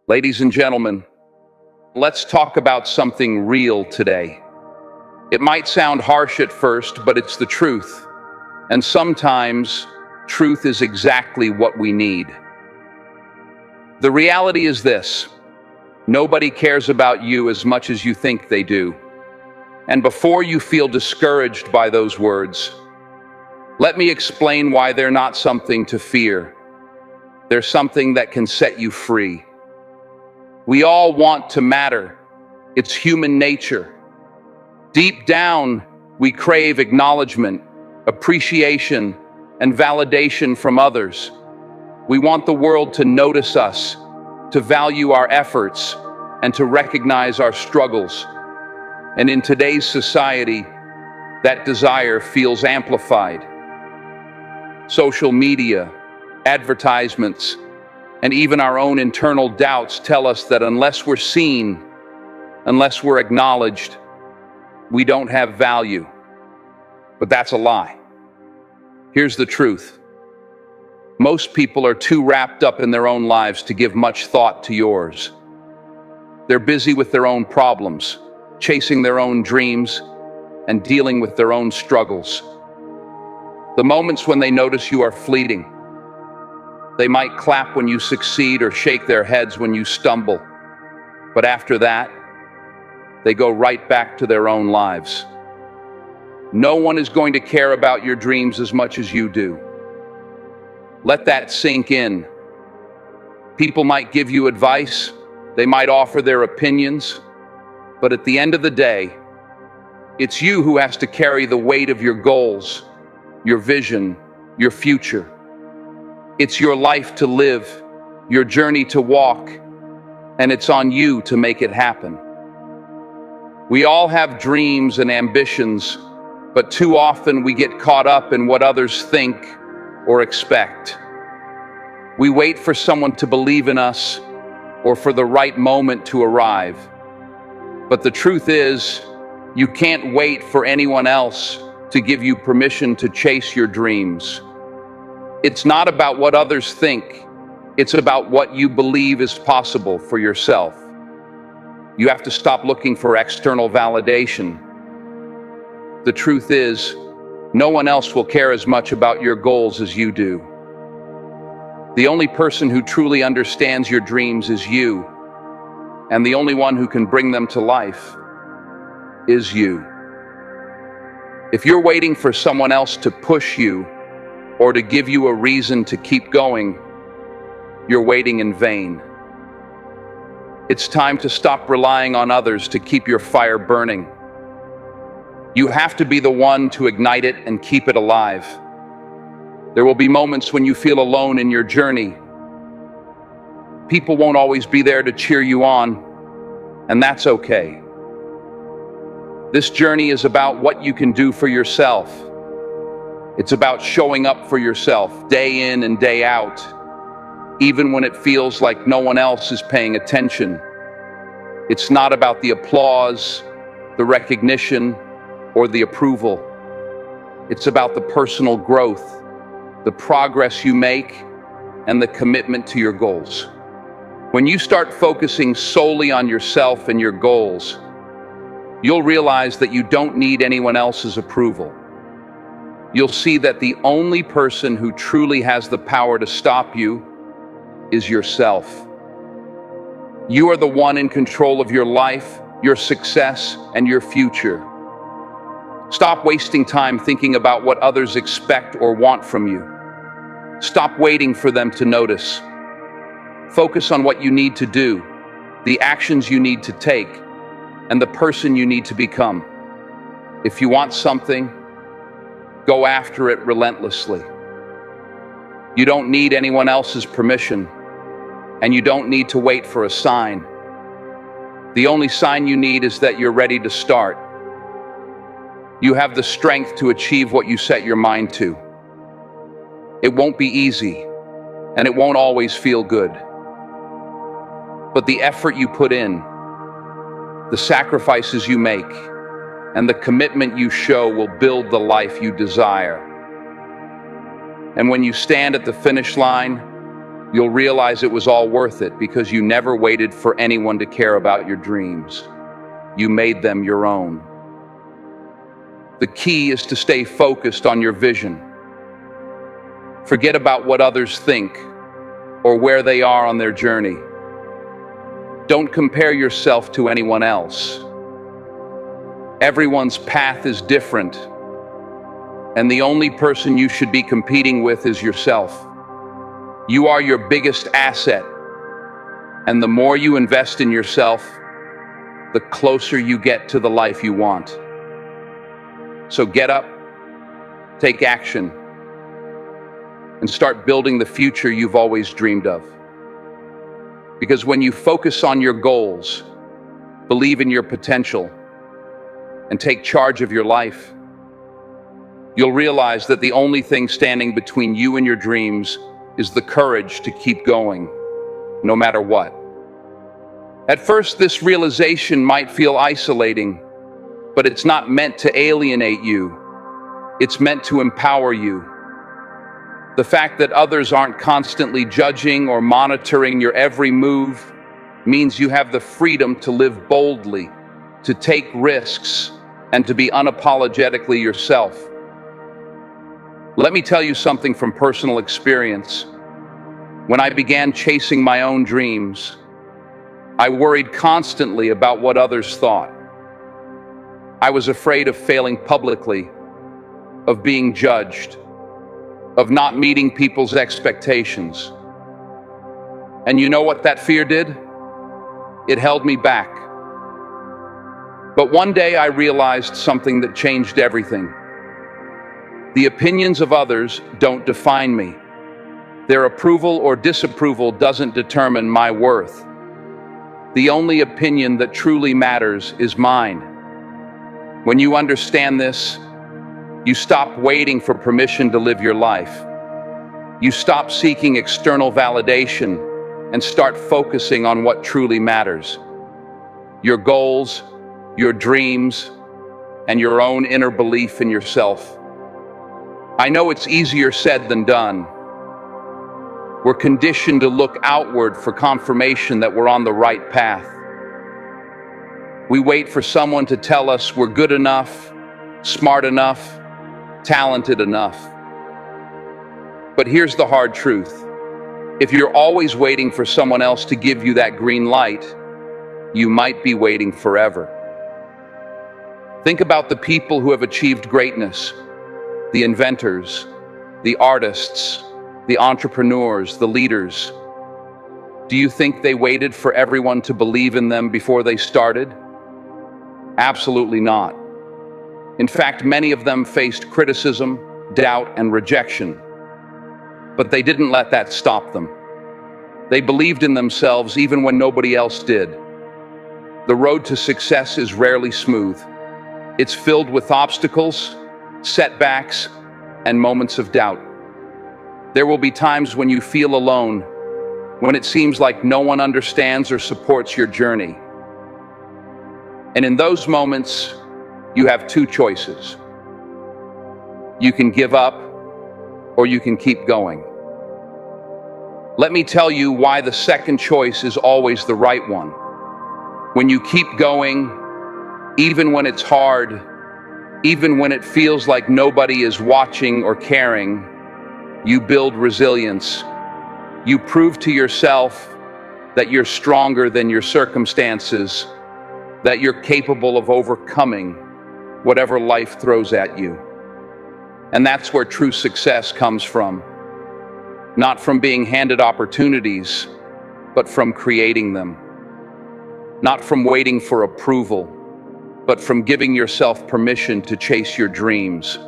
Ladies and gentlemen, let's talk about something real today. It might sound harsh at first, but it's the truth. And sometimes, truth is exactly what we need. The reality is this: nobody cares about you as much as you think they do. And before you feel discouraged by those words, let me explain why they're not something to fear. They're something that can set you free. We all want to matter. It's human nature. Deep down, we crave acknowledgement, appreciation, and validation from others. We want the world to notice us, to value our efforts, and to recognize our struggles. And in today's society, that desire feels amplified. Social media, advertisements, and even our own internal doubts tell us that unless we're seen, unless we're acknowledged, we don't have value. But that's a lie. Here's the truth. Most people are too wrapped up in their own lives to give much thought to yours. They're busy with their own problems, chasing their own dreams, and dealing with their own struggles. The moments when they notice you are fleeting. They might clap when you succeed or shake their heads when you stumble. But after that, they go right back to their own lives. No one is going to care about your dreams as much as you do. Let that sink in. People might give you advice, they might offer their opinions, but at the end of the day, it's you who has to carry the weight of your goals, your vision, your future. It's your life to live, your journey to walk, and it's on you to make it happen. We all have dreams and ambitions, but too often we get caught up in what others think or expect. We wait for someone to believe in us or for the right moment to arrive. But the truth is, you can't wait for anyone else to give you permission to chase your dreams. It's not about what others think. It's about what you believe is possible for yourself. You have to stop looking for external validation. The truth is, no one else will care as much about your goals as you do. The only person who truly understands your dreams is you, and the only one who can bring them to life is you. If you're waiting for someone else to push you or to give you a reason to keep going, you're waiting in vain. It's time to stop relying on others to keep your fire burning. You have to be the one to ignite it and keep it alive. There will be moments when you feel alone in your journey. People won't always be there to cheer you on, and that's okay. This journey is about what you can do for yourself. It's about showing up for yourself day in and day out, even when it feels like no one else is paying attention. It's not about the applause, the recognition, or the approval. It's about the personal growth, the progress you make, and the commitment to your goals. When you start focusing solely on yourself and your goals, you'll realize that you don't need anyone else's approval. You'll see that the only person who truly has the power to stop you is yourself. You are the one in control of your life, your success, and your future. Stop wasting time thinking about what others expect or want from you. Stop waiting for them to notice. Focus on what you need to do, the actions you need to take, and the person you need to become. If you want something, go after it relentlessly. You don't need anyone else's permission, and you don't need to wait for a sign. The only sign you need is that you're ready to start. You have the strength to achieve what you set your mind to. It won't be easy, and it won't always feel good. But the effort you put in, the sacrifices you make, and the commitment you show will build the life you desire. And when you stand at the finish line, You'll realize it was all worth it because you never waited for anyone to care about your dreams. You made them your own. The key is to stay focused on your vision. Forget about what others think or where they are on their journey. Don't compare yourself to anyone else. Everyone's path is different, and the only person you should be competing with is yourself. You are your biggest asset, and the more you invest in yourself, the closer you get to the life you want. So get up, take action, and start building the future you've always dreamed of. Because when you focus on your goals, believe in your potential, and take charge of your life, you'll realize that the only thing standing between you and your dreams is the courage to keep going, no matter what. At first, this realization might feel isolating, but it's not meant to alienate you. It's meant to empower you. The fact that others aren't constantly judging or monitoring your every move means you have the freedom to live boldly, to take risks, and to be unapologetically yourself. Let me tell you something from personal experience. When I began chasing my own dreams, I worried constantly about what others thought. I was afraid of failing publicly, of being judged, of not meeting people's expectations. And you know what that fear did? It held me back. But one day I realized something that changed everything. The opinions of others don't define me. Their approval or disapproval doesn't determine my worth. The only opinion that truly matters is mine. When you understand this, you stop waiting for permission to live your life. You stop seeking external validation and start focusing on what truly matters. Your goals, your dreams, and your own inner belief in yourself. I know it's easier said than done. We're conditioned to look outward for confirmation that we're on the right path. We wait for someone to tell us we're good enough, smart enough, talented enough. But here's the hard truth. If you're always waiting for someone else to give you that green light, you might be waiting forever. Think about the people who have achieved greatness, the inventors, the artists, the entrepreneurs, the leaders. Do you think they waited for everyone to believe in them before they started? Absolutely not. In fact, many of them faced criticism, doubt, and rejection. But they didn't let that stop them. They believed in themselves even when nobody else did. The road to success is rarely smooth. It's filled with obstacles, setbacks, and moments of doubt. There will be times when you feel alone, when it seems like no one understands or supports your journey. And in those moments, you have two choices. You can give up, or you can keep going. Let me tell you why the second choice is always the right one. When you keep going, even when it's hard, even when it feels like nobody is watching or caring, you build resilience. You prove to yourself that you're stronger than your circumstances, that you're capable of overcoming whatever life throws at you. And that's where true success comes from. Not from being handed opportunities, but from creating them. Not from waiting for approval, but from giving yourself permission to chase your dreams.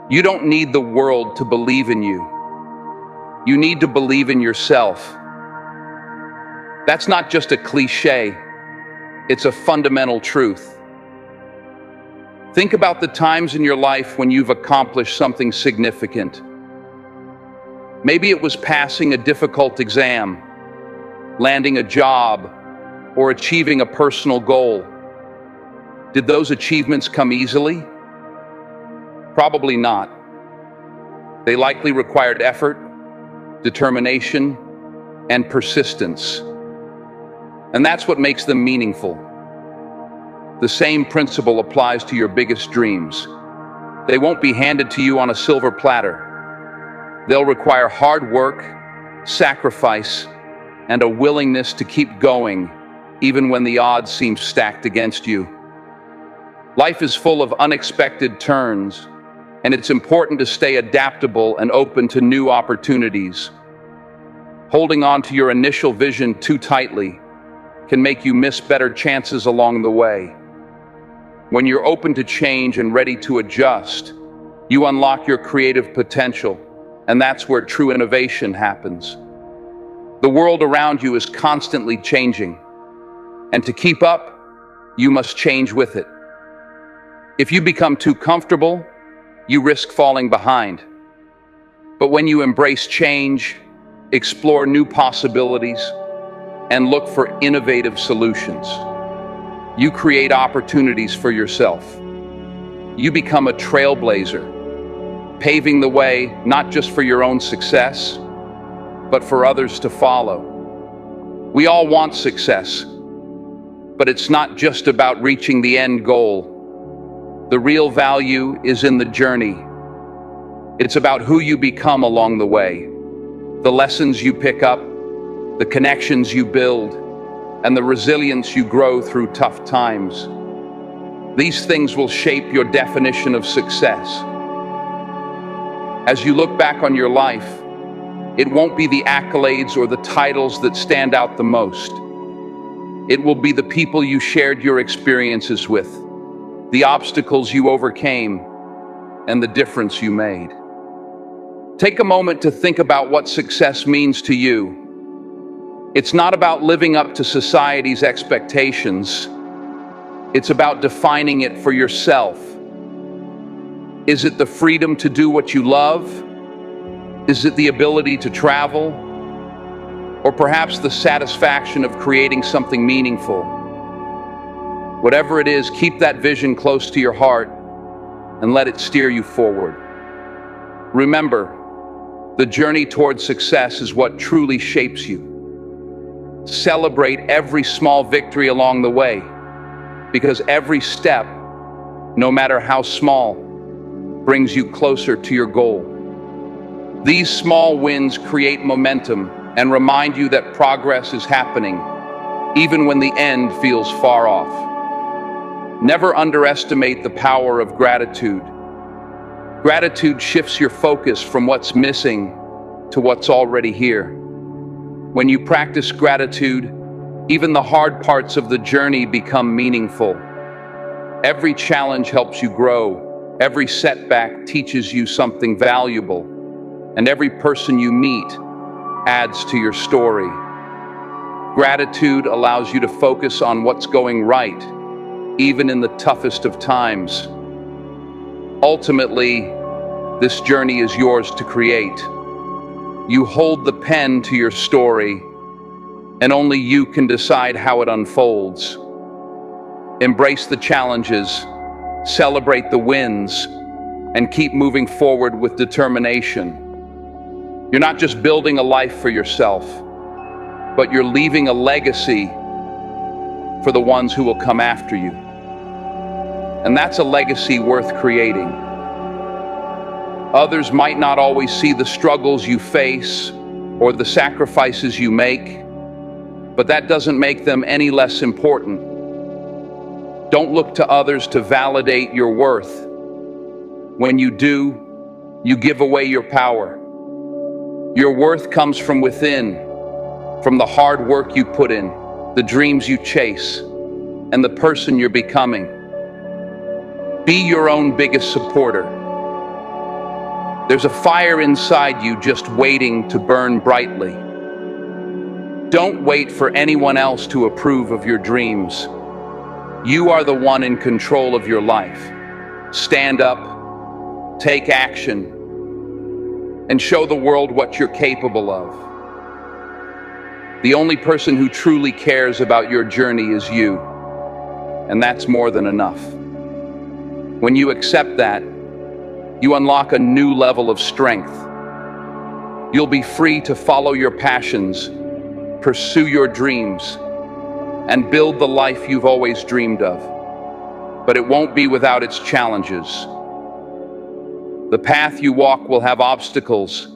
You don't need the world to believe in you. You need to believe in yourself. That's not just a cliche, it's a fundamental truth. Think about the times in your life when you've accomplished something significant. Maybe it was passing a difficult exam, landing a job, or achieving a personal goal. Did those achievements come easily? Probably not. They likely required effort, determination, and persistence. And that's what makes them meaningful. The same principle applies to your biggest dreams. They won't be handed to you on a silver platter. They'll require hard work, sacrifice, and a willingness to keep going, even when the odds seem stacked against you. Life is full of unexpected turns, and it's important to stay adaptable and open to new opportunities. Holding on to your initial vision too tightly can make you miss better chances along the way. When you're open to change and ready to adjust, you unlock your creative potential, and that's where true innovation happens. The world around you is constantly changing, and to keep up, you must change with it. If you become too comfortable, you risk falling behind. But when you embrace change, explore new possibilities, and look for innovative solutions, you create opportunities for yourself. You become a trailblazer, paving the way not just for your own success, but for others to follow. We all want success, but it's not just about reaching the end goal. The real value is in the journey. It's about who you become along the way, the lessons you pick up, the connections you build, and the resilience you grow through tough times. These things will shape your definition of success. As you look back on your life, it won't be the accolades or the titles that stand out the most. It will be the people you shared your experiences with, the obstacles you overcame, and the difference you made. Take a moment to think about what success means to you. It's not about living up to society's expectations. It's about defining it for yourself. Is it the freedom to do what you love? Is it the ability to travel? Or perhaps the satisfaction of creating something meaningful? Whatever it is, keep that vision close to your heart and let it steer you forward. Remember, the journey towards success is what truly shapes you. Celebrate every small victory along the way, because every step, no matter how small, brings you closer to your goal. These small wins create momentum and remind you that progress is happening, even when the end feels far off. Never underestimate the power of gratitude. Gratitude shifts your focus from what's missing to what's already here. When you practice gratitude, even the hard parts of the journey become meaningful. Every challenge helps you grow. Every setback teaches you something valuable. And every person you meet adds to your story. Gratitude allows you to focus on what's going right, even in the toughest of times. Ultimately, this journey is yours to create. You hold the pen to your story, and only you can decide how it unfolds. Embrace the challenges, celebrate the wins, and keep moving forward with determination. You're not just building a life for yourself, but you're leaving a legacy for the ones who will come after you. And that's a legacy worth creating. Others might not always see the struggles you face or the sacrifices you make, but that doesn't make them any less important. Don't look to others to validate your worth. When you do, you give away your power. Your worth comes from within, from the hard work you put in, the dreams you chase, and the person you're becoming. Be your own biggest supporter. There's a fire inside you just waiting to burn brightly. Don't wait for anyone else to approve of your dreams. You are the one in control of your life. Stand up, take action, and show the world what you're capable of. The only person who truly cares about your journey is you, and that's more than enough. When you accept that, you unlock a new level of strength. You'll be free to follow your passions, pursue your dreams, and build the life you've always dreamed of. But it won't be without its challenges. The path you walk will have obstacles,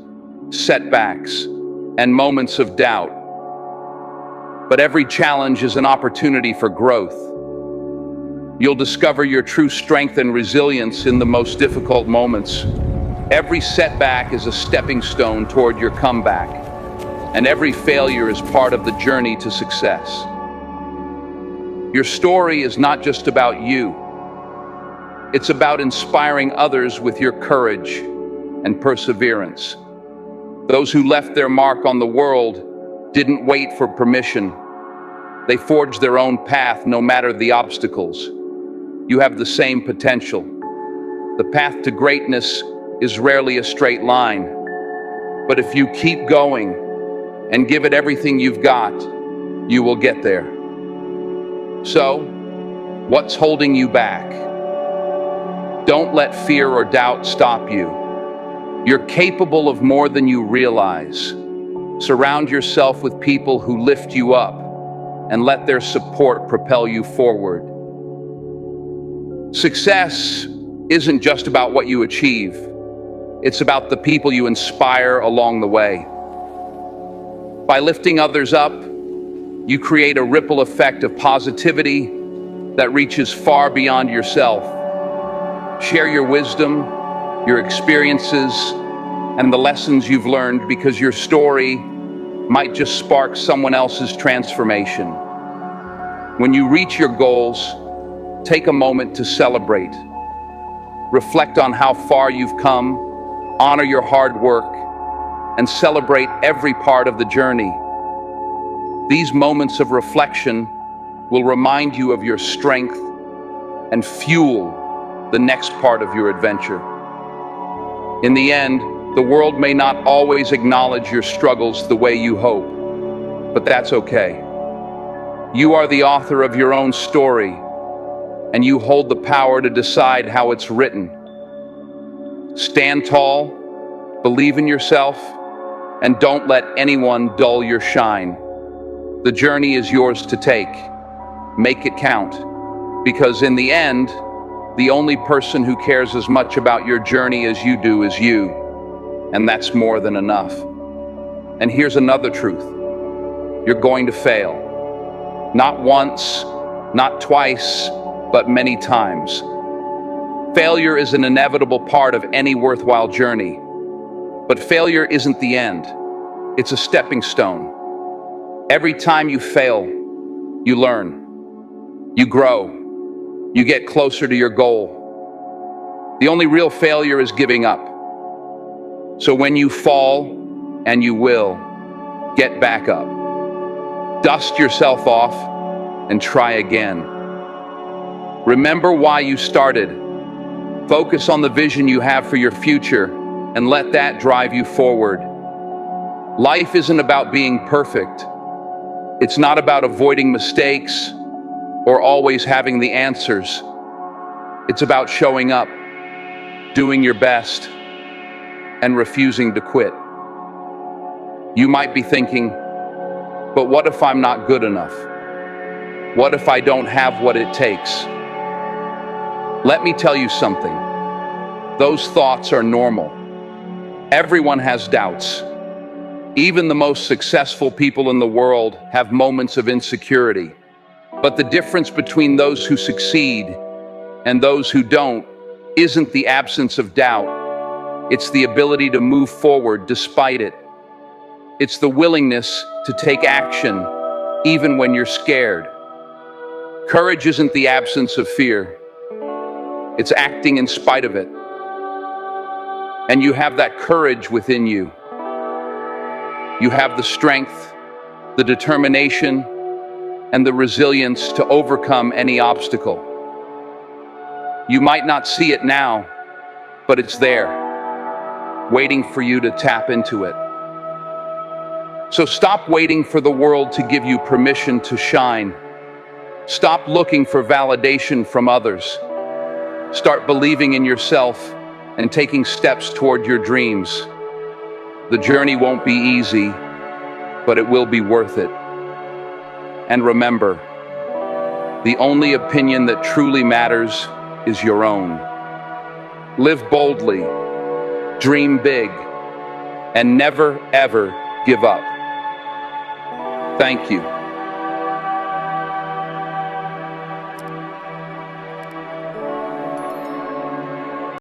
setbacks, and moments of doubt. But every challenge is an opportunity for growth. You'll discover your true strength and resilience in the most difficult moments. Every setback is a stepping stone toward your comeback, and every failure is part of the journey to success. Your story is not just about you. It's about inspiring others with your courage and perseverance. Those who left their mark on the world didn't wait for permission. They forged their own path no matter the obstacles. You have the same potential. The path to greatness is rarely a straight line. But if you keep going and give it everything you've got, you will get there. So, what's holding you back? Don't let fear or doubt stop you. You're capable of more than you realize. Surround yourself with people who lift you up and let their support propel you forward. Success isn't just about what you achieve. It's about the people you inspire along the way. By lifting others up, you create a ripple effect of positivity that reaches far beyond yourself. Share your wisdom, your experiences, and the lessons you've learned, because your story might just spark someone else's transformation. When you reach your goals, take a moment to celebrate. Reflect on how far you've come, honor your hard work, and celebrate every part of the journey. These moments of reflection will remind you of your strength and fuel the next part of your adventure. In the end, the world may not always acknowledge your struggles the way you hope, but that's okay. You are the author of your own story, and you hold the power to decide how it's written. Stand tall, believe in yourself, and don't let anyone dull your shine. The journey is yours to take. Make it count, because in the end, the only person who cares as much about your journey as you do is you, and that's more than enough. And here's another truth. You're going to fail. Not once, not twice, but many times. Failure is an inevitable part of any worthwhile journey. But failure isn't the end. It's a stepping stone. Every time you fail, you learn. You grow. You get closer to your goal. The only real failure is giving up. So when you fall, and you will, get back up. Dust yourself off and try again. Remember why you started. Focus on the vision you have for your future and let that drive you forward. Life isn't about being perfect. It's not about avoiding mistakes or always having the answers. It's about showing up, doing your best, and refusing to quit. You might be thinking, but what if I'm not good enough? What if I don't have what it takes? Let me tell you something. Those thoughts are normal. Everyone has doubts. Even the most successful people in the world have moments of insecurity. But the difference between those who succeed and those who don't isn't the absence of doubt. It's the ability to move forward despite it. It's the willingness to take action even when you're scared. Courage isn't the absence of fear. It's acting in spite of it. And you have that courage within you. You have the strength, the determination, and the resilience to overcome any obstacle. You might not see it now, but it's there, waiting for you to tap into it. So stop waiting for the world to give you permission to shine. Stop looking for validation from others. Start believing in yourself and taking steps toward your dreams. The journey won't be easy, but it will be worth it. And remember, the only opinion that truly matters is your own. Live boldly, dream big, and never, ever give up. Thank you.